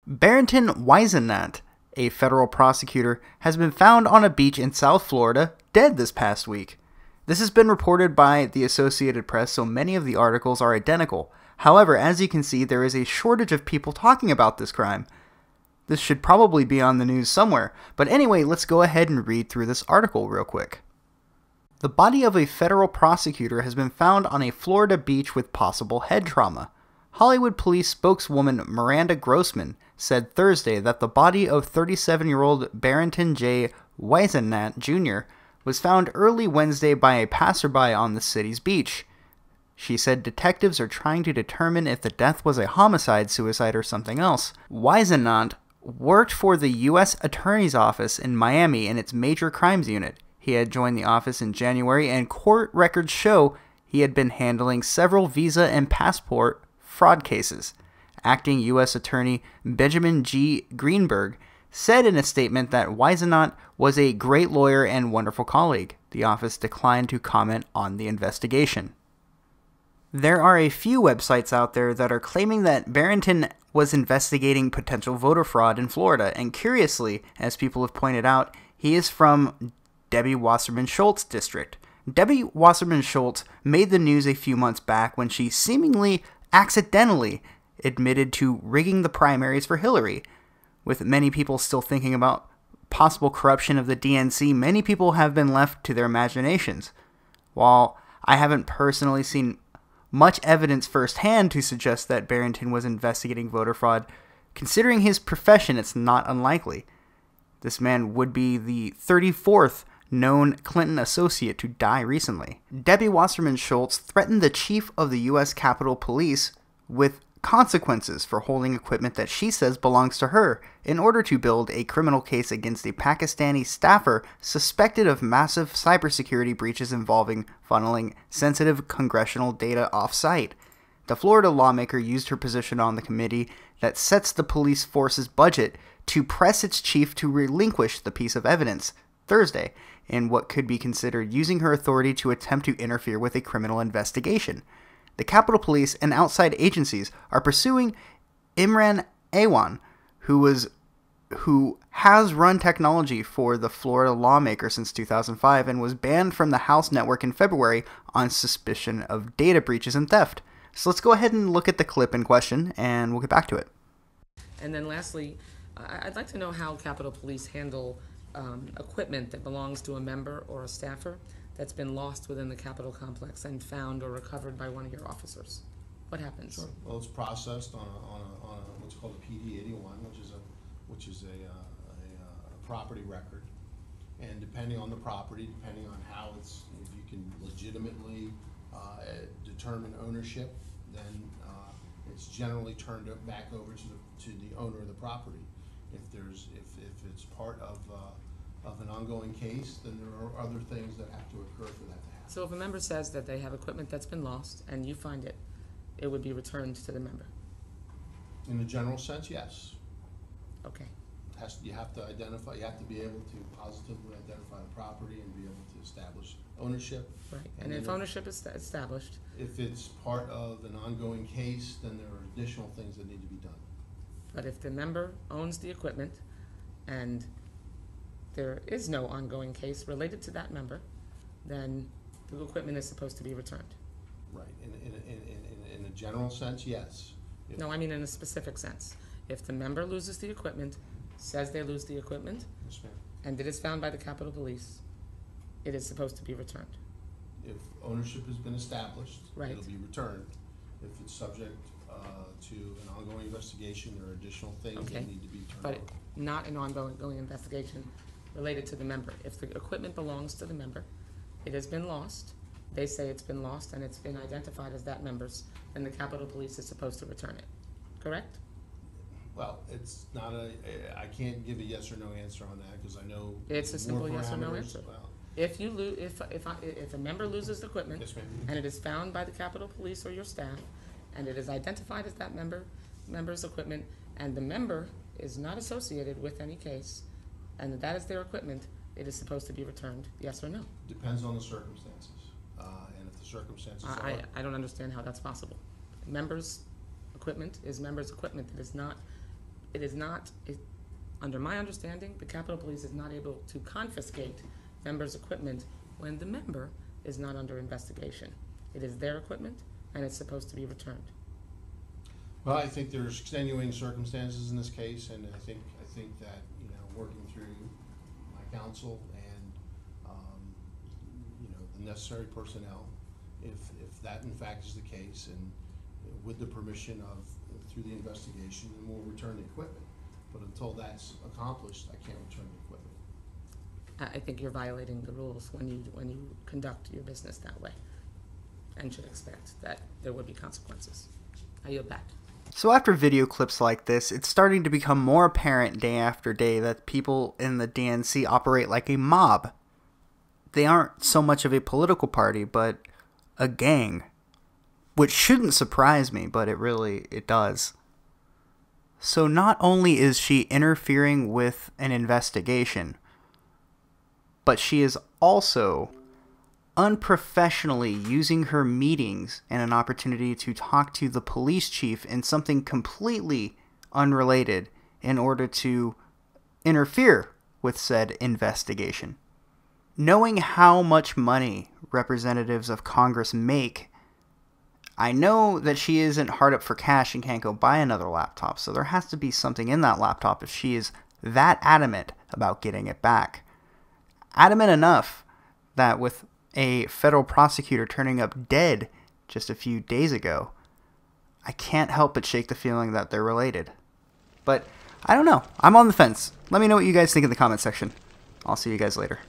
Barrington Wisenant, a federal prosecutor, has been found on a beach in South Florida, dead this past week. This has been reported by the Associated Press, so many of the articles are identical. However, as you can see, there is a shortage of people talking about this crime. This should probably be on the news somewhere, but anyway, let's go ahead and read through this article real quick. The body of a federal prosecutor has been found on a Florida beach with possible head trauma. Hollywood police spokeswoman Miranda Grossman said Thursday that the body of 37-year-old Barrington J. Wisenant Jr. was found early Wednesday by a passerby on the city's beach. She said detectives are trying to determine if the death was a homicide, suicide, or something else. Wisenant worked for the U.S. Attorney's Office in Miami in its Major Crimes Unit. He had joined the office in January, and court records show he had been handling several visa and passport fraud cases. Acting U.S. Attorney Benjamin G. Greenberg said in a statement that Wisenant was a great lawyer and wonderful colleague. The office declined to comment on the investigation. There are a few websites out there that are claiming that Barrington was investigating potential voter fraud in Florida, and curiously, as people have pointed out, he is from Debbie Wasserman Schultz district. Debbie Wasserman Schultz made the news a few months back when she seemingly accidentally admitted to rigging the primaries for Hillary. With many people still thinking about possible corruption of the DNC, many people have been left to their imaginations. While I haven't personally seen much evidence firsthand to suggest that Barrington was investigating voter fraud, considering his profession, it's not unlikely. This man would be the 34th known Clinton associate to die recently. Debbie Wasserman Schultz threatened the chief of the U.S. Capitol Police with consequences for holding equipment that she says belongs to her in order to build a criminal case against a Pakistani staffer suspected of massive cybersecurity breaches involving funneling sensitive congressional data off-site. The Florida lawmaker used her position on the committee that sets the police force's budget to press its chief to relinquish the piece of evidence Thursday in what could be considered using her authority to attempt to interfere with a criminal investigation. The Capitol Police and outside agencies are pursuing Imran Awan, who has run technology for the Florida lawmaker since 2005 and was banned from the House network in February on suspicion of data breaches and theft. So let's go ahead and look at the clip in question, and we'll get back to it. And then lastly, I'd like to know how Capitol Police handle equipment that belongs to a member or a staffer that's been lost within the Capitol complex and found or recovered by one of your officers. What happens? Sure. Well, it's processed on what's called a PD 81, which is a property record, and depending on the property, depending on how if you can legitimately determine ownership, then it's generally turned back over to the owner of the property. If it's part of an ongoing case, then there are other things that have to occur for that to happen. So if a member says that they have equipment that's been lost and you find it, it would be returned to the member? In a general sense, yes. Okay. You have to identify, you have to be able to positively identify the property and be able to establish ownership. Right, and if ownership is established? If it's part of an ongoing case, then there are additional things that need to be done. But if the member owns the equipment and there is no ongoing case related to that member, then the equipment is supposed to be returned. Right. In a general sense, yes. No, I mean in a specific sense. If the member loses the equipment, says they lose the equipment, Yes, ma'am. and it is found by the Capitol Police, it is supposed to be returned. If ownership has been established, Right. it'll be returned. If it's subject to an ongoing investigation, there are additional things Okay. that need to be turned But over. not an ongoing investigation related to the member. If the equipment belongs to the member, it has been lost, they say it's been lost and it's been identified as that member's, then the Capitol Police is supposed to return it. Correct? Well, it's not I can't give a yes or no answer on that because I know It's a simple more yes or no parameters. answer. Well, If you if a member loses the equipment yes, ma'am. and it is found by the Capitol Police or your staff, and it is identified as that member's equipment, and the member is not associated with any case, and that is their equipment, it is supposed to be returned, yes or no? Depends on the circumstances, and if the circumstances are. I don't understand how that's possible. Members' equipment is members' equipment that is not it is not, under my understanding, the Capitol Police is not able to confiscate members' equipment when the member is not under investigation. It is their equipment, and it's supposed to be returned. Well, I think there's extenuating circumstances in this case, and I think that, you know, working through my counsel and, you know, the necessary personnel, if that in fact is the case, and with the permission of, through the investigation, then we'll return the equipment. But until that's accomplished, I can't return the equipment. I think you're violating the rules when you conduct your business that way, and should expect that there would be consequences. I yield back. So after video clips like this, it's starting to become more apparent day after day that people in the DNC operate like a mob. They aren't so much of a political party, but a gang. Which shouldn't surprise me, but it does. So not only is she interfering with an investigation, but she is also unprofessionally using her meetings and an opportunity to talk to the police chief in something completely unrelated in order to interfere with said investigation. Knowing how much money representatives of Congress make, I know that she isn't hard up for cash and can't go buy another laptop, so there has to be something in that laptop if she is that adamant about getting it back. Adamant enough that with a federal prosecutor turning up dead just a few days ago, I can't help but shake the feeling that they're related. But I don't know. I'm on the fence. Let me know what you guys think in the comment section. I'll see you guys later.